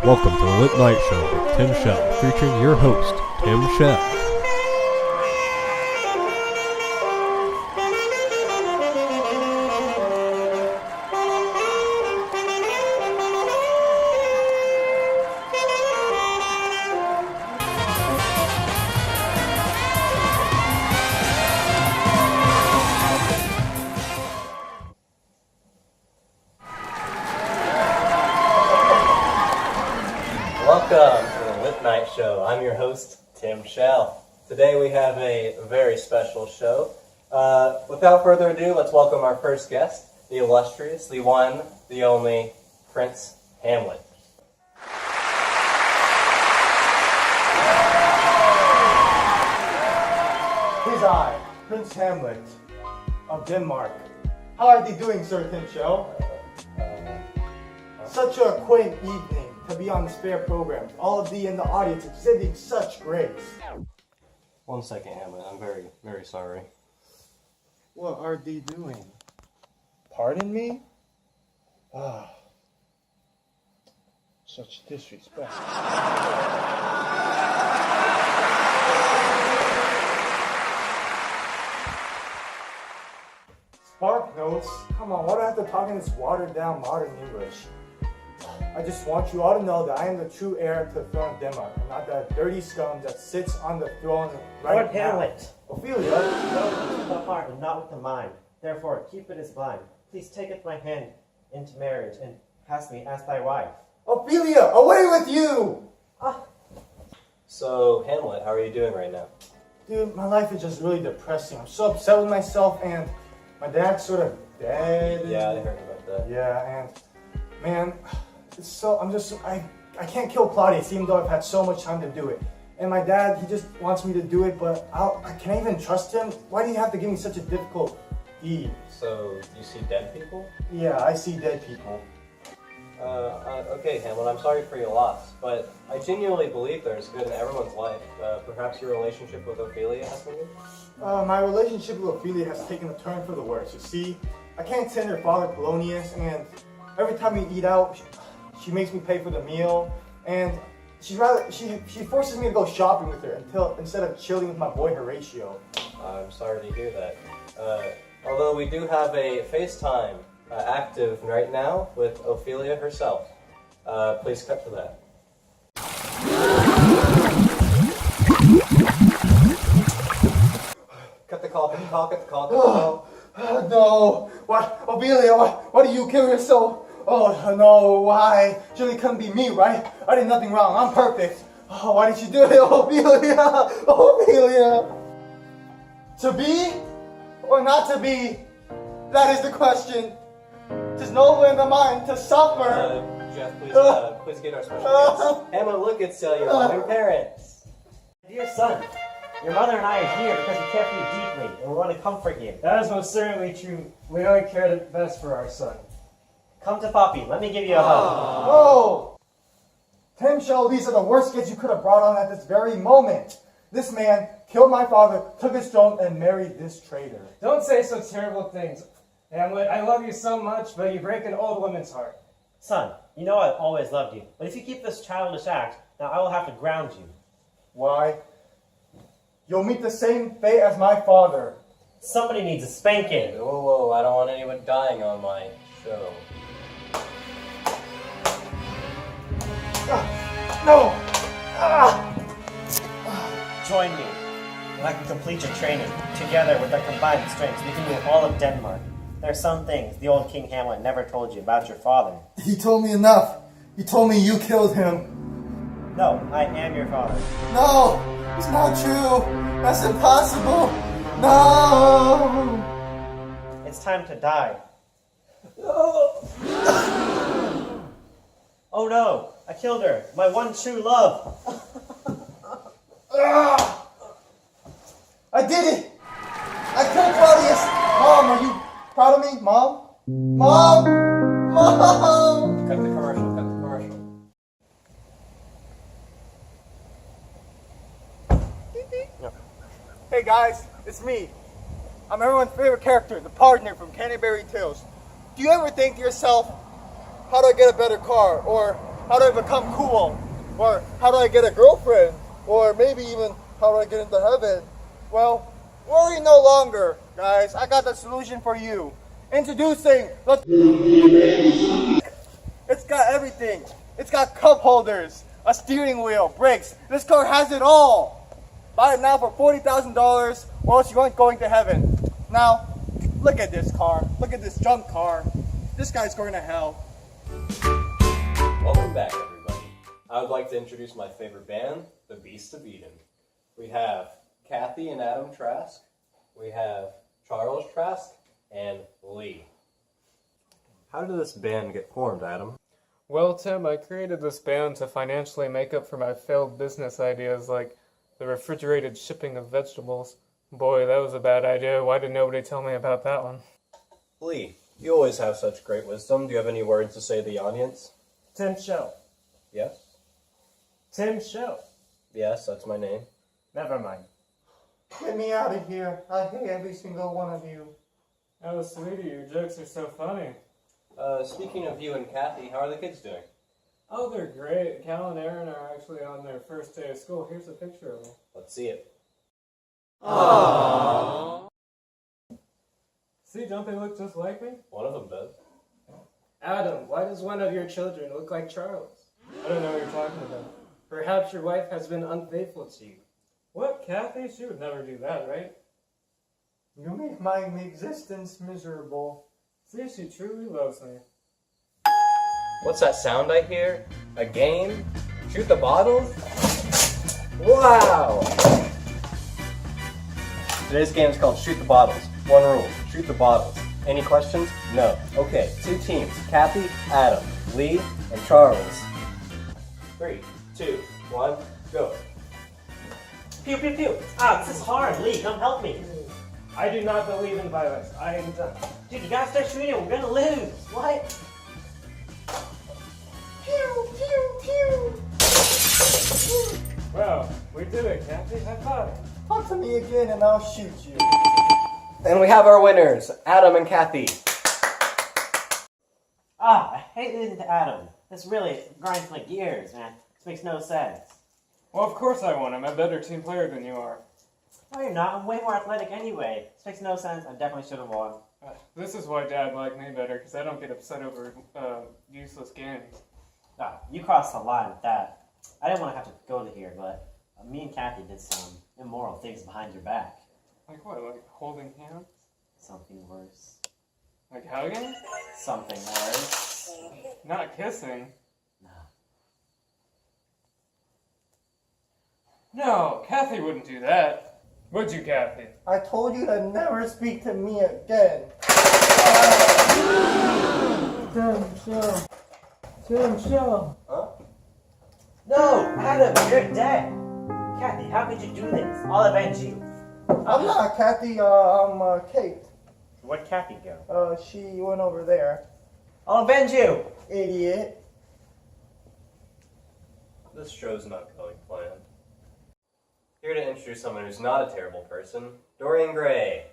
Welcome to the Lit Night Show with Tim Shell, featuring your host, Tim Shell. Welcome to the Lit Night Show. I'm your host, Tim Shell. Today we have a very special show. Without further ado, let's welcome our first guest, the illustrious, the one, the only, Prince Hamlet. Tis I, Prince Hamlet of Denmark. How are thee doing, Sir Tim Shell? Such a quaint evening to be on this fair program. All of thee in the audience exhibiting such grace. 1 second, Hamlet. I'm very, very sorry. What are thee doing? Pardon me? Such disrespect. Spark notes? Come on, why do I have to talk in this watered down modern English? I just want you all to know that I am the true heir to the throne of Denmark, and not that dirty scum that sits on the throne right Lord now. Hamlet, Ophelia? love with the heart and not with the mind. Therefore, keep it as blind. Please taketh my hand into marriage and pass me as thy wife. Ophelia, away with you! So, Hamlet, how are you doing right now? Dude, my life is just really depressing. I'm so upset with myself, and my dad's sort of dead. Yeah, I heard about that. Yeah, and man, it's so, I can't kill Claudius even though I've had so much time to do it. And my dad, he just wants me to do it, but can I even trust him? Why do you have to give me such a difficult deed? So, you see dead people? Yeah, I see dead people. Okay, Hamlet, I'm sorry for your loss, but I genuinely believe there's good in everyone's life. Perhaps your relationship with Ophelia has something? My relationship with Ophelia has taken a turn for the worse. You see, I can't stand her father Polonius, and every time we eat out, she makes me pay for the meal, and she forces me to go shopping with her instead of chilling with my boy Horatio. I'm sorry to hear that. Although we do have a FaceTime active right now with Ophelia herself. Please cut to that. Cut the call, cut the call, cut the call, cut the call. No! What? Ophelia, why do you kill yourself? Oh no, why? Surely it couldn't be me, right? I did nothing wrong, I'm perfect. Oh, why did you do it, Ophelia? Ophelia! To be or not to be? That is the question. 'Tis noble in the mind to suffer. Jeff, please get our special guest. Emma, look, it's your loving parents. Dear son, your mother and I are here because we care for you deeply and we want to comfort you. That is most certainly true. We only care the best for our son. Come to Poppy, let me give you a hug. No! Tim Shell, these are the worst kids you could have brought on at this very moment. This man killed my father, took his throne, and married this traitor. Don't say such terrible things. Hamlet, I love you so much, but you break an old woman's heart. Son, you know I've always loved you, but if you keep this childish act, now I will have to ground you. Why? You'll meet the same fate as my father. Somebody needs a spanking. Whoa, I don't want anyone dying on my show. No! Join me, and I can complete your training. Together with our combined strengths, we can rule all of Denmark. There are some things the old King Hamlet never told you about your father. He told me enough. He told me you killed him. No, I am your father. No! It's not true! That's impossible! No! It's time to die. Oh no, I killed her, my one true love. I did it! I killed Claudius! Mom, are you proud of me? Mom? Mom! Mom! Cut the commercial, cut the commercial. Hey guys, it's me. I'm everyone's favorite character, the partner from Canterbury Tales. Do you ever think to yourself, how do I get a better car? Or how do I become cool? Or how do I get a girlfriend? Or maybe even how do I get into heaven? Well, worry no longer, guys. I got the solution for you. Introducing the... It's got everything. It's got cup holders, a steering wheel, brakes. This car has it all. Buy it now for $40,000 or else you aren't going to heaven. Now, look at this car. Look at this junk car. This guy's going to hell. Welcome back, everybody. I would like to introduce my favorite band, the Beast of Eden. We have Kathy and Adam Trask. We have Charles Trask and Lee. How did this band get formed, Adam? Well, Tim, I created this band to financially make up for my failed business ideas like the refrigerated shipping of vegetables. Boy, that was a bad idea. Why did nobody tell me about that one? Lee, you always have such great wisdom. Do you have any words to say to the audience? Tim Show. Yes? Tim Show. Yes, that's my name. Never mind. Get me out of here. I hate every single one of you. Oh, sweetie, your jokes are so funny. Speaking of you and Kathy, how are the kids doing? Oh, they're great. Cal and Aaron are actually on their first day of school. Here's a picture of them. Let's see it. Aww. See, don't they look just like me? One of them does. Adam, why does one of your children look like Charles? I don't know what you're talking about. Perhaps your wife has been unfaithful to you. What, Kathy? She would never do that, right? You make my existence miserable. See, she truly loves me. What's that sound I hear? A game? Shoot the bottles? Wow! Today's game is called Shoot the Bottles. One rule, shoot the bottles. Any questions? No. Okay, two teams. Kathy, Adam, Lee, and Charles. 3, 2, 1, go. Pew, pew, pew. Ah, this is hard. Lee, come help me. I do not believe in violence. I am done. Dude, you gotta start shooting. We're gonna lose. What? Pew, pew, pew. Wow, we did it, Kathy. High five. Talk to me again and I'll shoot you. And we have our winners, Adam and Kathy. Ah, I hate losing to Adam. This really grinds my gears, man. This makes no sense. Well, of course I won. I'm a better team player than you are. No, you're not. I'm way more athletic anyway. This makes no sense. I definitely should have won. This is why Dad liked me better, because I don't get upset over useless games. Ah, you crossed the line with that. I didn't want to have to go to here, but me and Kathy did some immoral things behind your back. Like what? Like holding hands? Something worse. Like hugging? Something worse. Not kissing? No. No, Kathy wouldn't do that. Would you, Kathy? I told you to never speak to me again. Tim, show. Huh? No, Adam, you're dead. Kathy, how could you do this? I'll avenge you. I'm not Kathy, I'm Kate. Where'd Kathy go? She went over there. I'll avenge you. Idiot. This show's not going planned. Here to introduce someone who's not a terrible person, Dorian Gray.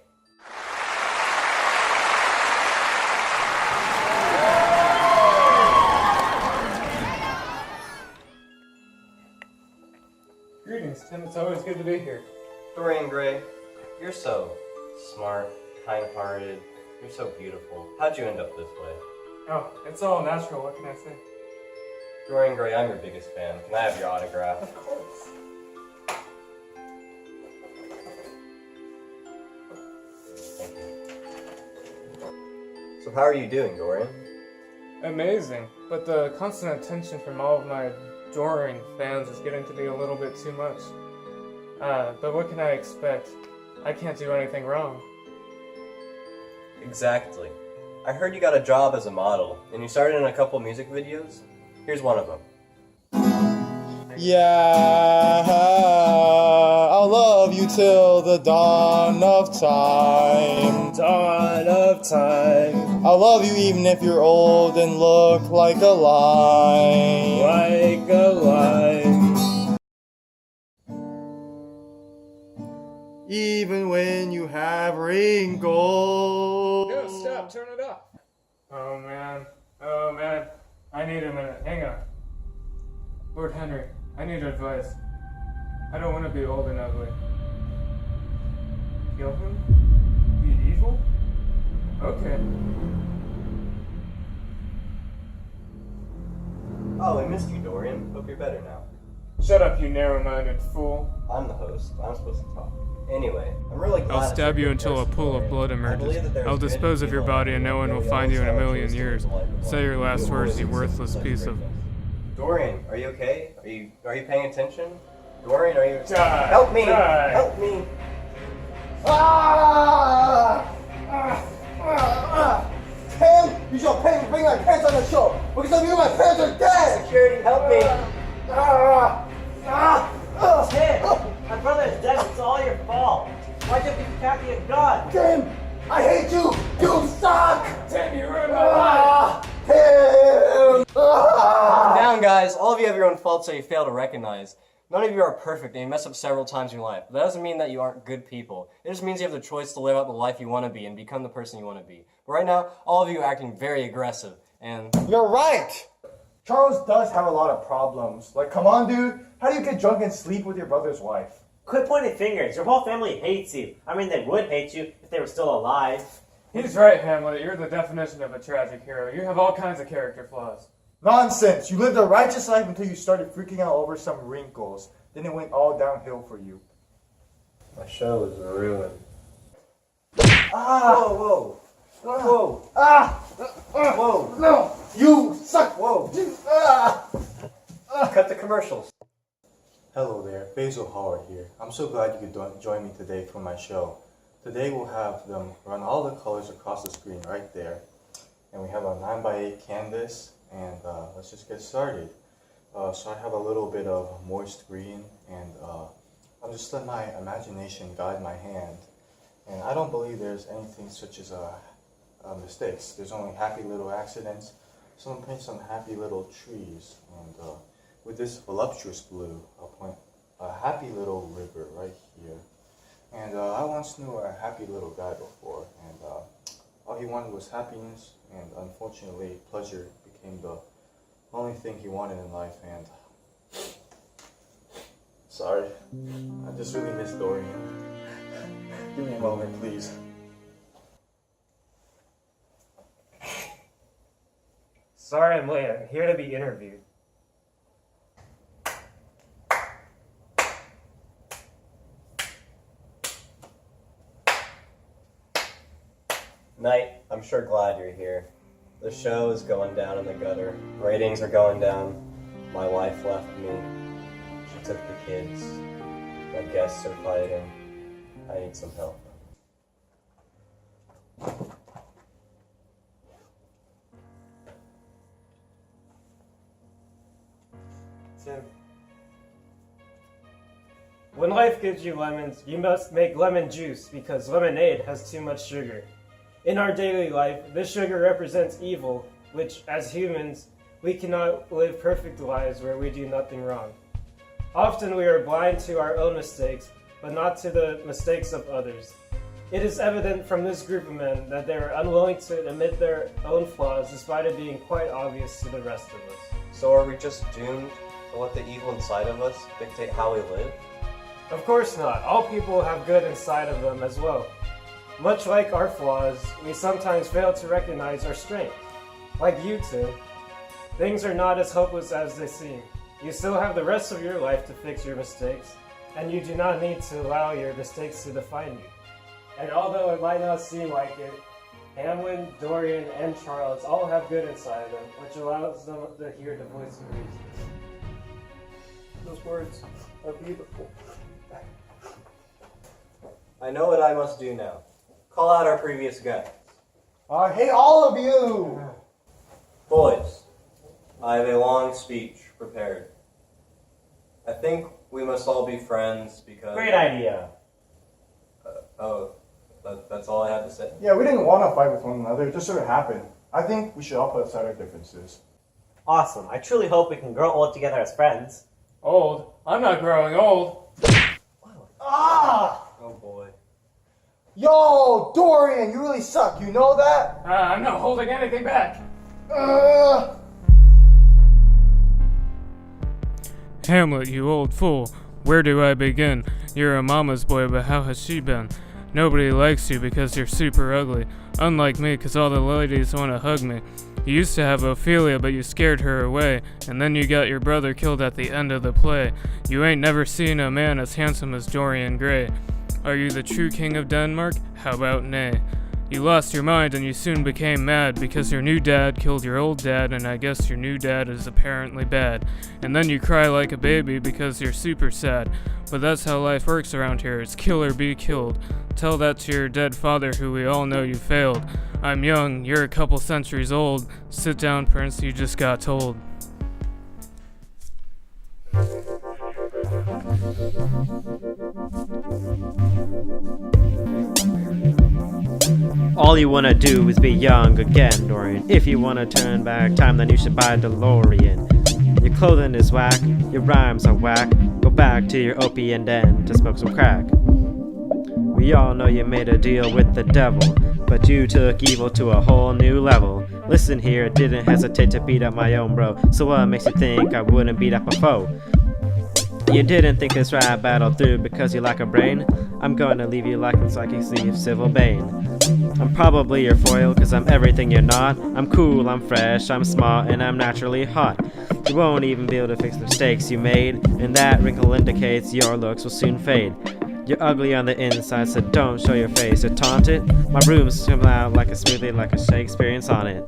Greetings, Tim. It's always good to be here. Dorian Gray, you're so smart, kind-hearted, you're so beautiful. How'd you end up this way? Oh, it's all natural. What can I say? Dorian Gray, I'm your biggest fan. Can I have your autograph? Of course. Thank you. So how are you doing, Dorian? Amazing. But the constant attention from all of my adoring fans is getting to be a little bit too much. But what can I expect? I can't do anything wrong. Exactly. I heard you got a job as a model, and you started in a couple music videos. Here's one of them. Yeah, I'll love you till the dawn of time. Dawn of time. I'll love you even if you're old and look like a line. Like a line. Even when you have wrinkles. No, stop. Turn it off. Oh, man. I need a minute. Hang on. Lord Henry, I need advice. I don't want to be old and ugly. Kill him? Be evil? Okay. Oh, I missed you, Dorian. Hope you're better now. Shut up, you narrow-minded fool. I'm the host. I'm supposed to talk. Anyway, I'm really glad. I'll stab you until a pool of blood emerges. I'll dispose of your body and no one will find you in a million years. Say your last words, you worthless piece of... Dorian, are you okay? Are you paying attention? Dorian, are you... Die! Help me! Die! Help me! Tim, you shall pay me bring my parents on the show. Because of you, my parents are dead. Security, help me! Tim, my brother is dead. It's all your fault. Why'd you be packing a gun? Tim, I hate you. You suck. Tim, you ruined my life! Tim. Calm down, guys. All of you have your own faults that you fail to recognize. None of you are perfect and you mess up several times in your life. That doesn't mean that you aren't good people. It just means you have the choice to live out the life you want to be and become the person you want to be. But right now, all of you are acting very aggressive and... You're right. Charles does have a lot of problems. Like, come on, dude. How do you get drunk and sleep with your brother's wife? Quit pointing fingers. Your whole family hates you. I mean, they would hate you if they were still alive. He's right, Hamlet. You're the definition of a tragic hero. You have all kinds of character flaws. Nonsense. You lived a righteous life until you started freaking out over some wrinkles. Then it went all downhill for you. My show is ruined. Ah! Whoa, whoa. Whoa. Ah! Whoa. No! You suck! Whoa. Ah! Cut the commercials. Hello there, Basil Howard here. I'm so glad you could join me today for my show. Today we'll have them run all the colors across the screen right there. And we have a 9x8 canvas, and let's just get started. So I have a little bit of moist green, and I'll just let my imagination guide my hand. And I don't believe there's anything such as mistakes. There's only happy little accidents. So I'm painting some happy little trees, and with this voluptuous blue, I'll point a happy little river right here. And I once knew a happy little guy before, and all he wanted was happiness, and unfortunately pleasure became the only thing he wanted in life, and sorry, I just really miss Dorian. Give me a moment, please. Sorry I'm late. I'm here to be interviewed. Knight, I'm sure glad you're here. The show is going down in the gutter. Ratings are going down. My wife left me. She took the kids. My guests are fighting. I need some help. Tim. When life gives you lemons, you must make lemon juice because lemonade has too much sugar. In our daily life, this sugar represents evil, which, as humans, we cannot live perfect lives where we do nothing wrong. Often we are blind to our own mistakes, but not to the mistakes of others. It is evident from this group of men that they are unwilling to admit their own flaws despite it being quite obvious to the rest of us. So are we just doomed to let the evil inside of us dictate how we live? Of course not. All people have good inside of them as well. Much like our flaws, we sometimes fail to recognize our strengths. Like you two, things are not as hopeless as they seem. You still have the rest of your life to fix your mistakes, and you do not need to allow your mistakes to define you. And although it might not seem like it, Hamlin, Dorian, and Charles all have good inside of them, which allows them to hear the voice of reason. Those words are beautiful. I know what I must do now. Call out our previous guests. I hate all of you! Boys, I have a long speech prepared. I think we must all be friends because... Great idea. That's all I have to say. Yeah, we didn't want to fight with one another, it just sort of happened. I think we should all put aside our differences. Awesome. I truly hope we can grow old together as friends. Old? I'm not growing old. Ah! Oh boy. Yo, Dorian, you really suck, you know that? I'm not holding anything back. Hamlet, you old fool. Where do I begin? You're a mama's boy, but how has she been? Nobody likes you because you're super ugly. Unlike me, 'cause all the ladies want to hug me. You used to have Ophelia, but you scared her away. And then you got your brother killed at the end of the play. You ain't never seen a man as handsome as Dorian Gray. Are you the true king of Denmark? How about nay? You lost your mind and you soon became mad because your new dad killed your old dad, and I guess your new dad is apparently bad. And then you cry like a baby because you're super sad. But that's how life works around here. It's kill or be killed. Tell that to your dead father, who we all know you failed. I'm young, you're a couple centuries old. Sit down, Prince, you just got told. All you wanna do is be young again, Dorian. If you wanna turn back time, then you should buy a DeLorean. Your clothing is whack, your rhymes are whack. Go back to your opium den to smoke some crack. We all know you made a deal with the devil, but you took evil to a whole new level. Listen here, didn't hesitate to beat up my own bro. So what makes you think I wouldn't beat up a foe? You didn't think this rap battle through because you lack a brain? I'm going to leave you like the psychic sea of civil bane. I'm probably your foil, cause I'm everything you're not. I'm cool, I'm fresh, I'm smart, and I'm naturally hot. You won't even be able to fix the mistakes you made, and that wrinkle indicates your looks will soon fade. You're ugly on the inside, so don't show your face or taunt it. My room's swim out like a smoothie, like a Shakespearean sonnet.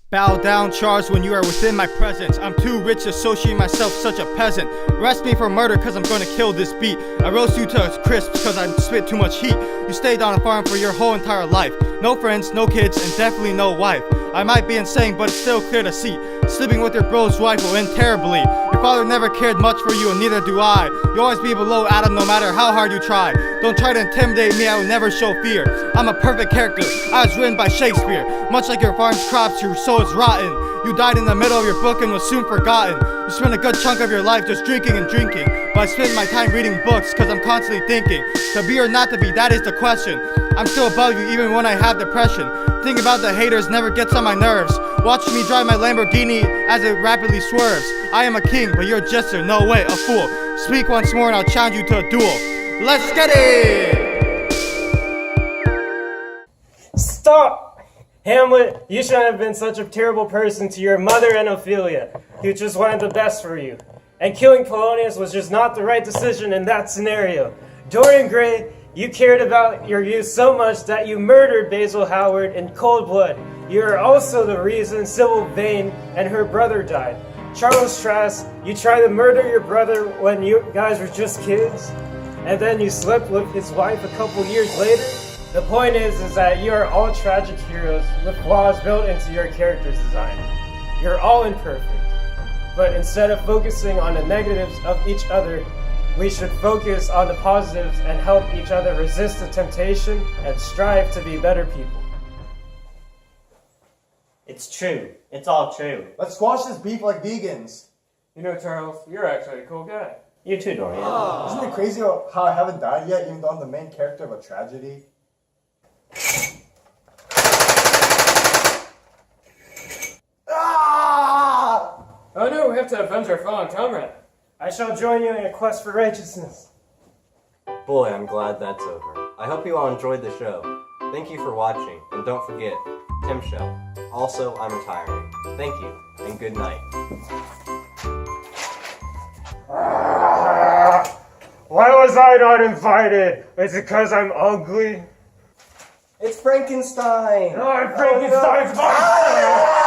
Bow down, charged when you are within my presence. I'm too rich to associate myself such a peasant. Arrest me for murder cause I'm gonna kill this beat. I roast you to a crisp cause I spit too much heat. You stayed on a farm for your whole entire life. No friends, no kids, and definitely no wife. I might be insane, but it's still clear to see. Sleeping with your bro's wife will end terribly. Your father never cared much for you, and neither do I. You'll always be below Adam no matter how hard you try. Don't try to intimidate me, I will never show fear. I'm a perfect character, I was written by Shakespeare. Much like your farm's crops, your soul is rotten. You died in the middle of your book and was soon forgotten. You spent a good chunk of your life just drinking and drinking. But I spend my time reading books cause I'm constantly thinking. To be or not to be, that is the question. I'm still above you even when I have depression. Thinking about the haters never gets on my nerves. Watching me drive my Lamborghini as it rapidly swerves. I am a king, but you're a jester, no way, a fool. Speak once more and I'll challenge you to a duel. Let's get it! Stop! Hamlet, you shouldn't have been such a terrible person to your mother and Ophelia, who just wanted the best for you. And killing Polonius was just not the right decision in that scenario. Dorian Gray, you cared about your youth so much that you murdered Basil Howard in cold blood. You are also the reason Sybil Vane and her brother died. Charles Strass, you tried to murder your brother when you guys were just kids, and then you slept with his wife a couple years later. The point is that you are all tragic heroes with flaws built into your character's design. You're all imperfect. But instead of focusing on the negatives of each other, we should focus on the positives and help each other resist the temptation and strive to be better people. It's true. It's all true. Let's squash this beef like vegans. You know, Charles, you're actually a cool guy. You too, Dorian. Isn't it crazy how I haven't died yet, even though I'm the main character of a tragedy? Ah! Oh no, we have to avenge our fallen comrade. I shall join you in a quest for righteousness. Boy, I'm glad that's over. I hope you all enjoyed the show. Thank you for watching, and don't forget, Tim Shell. Also, I'm retiring. Thank you, and good night. Why was I not invited? Is it because I'm ugly? It's Frankenstein! Oh, Frankenstein's monster!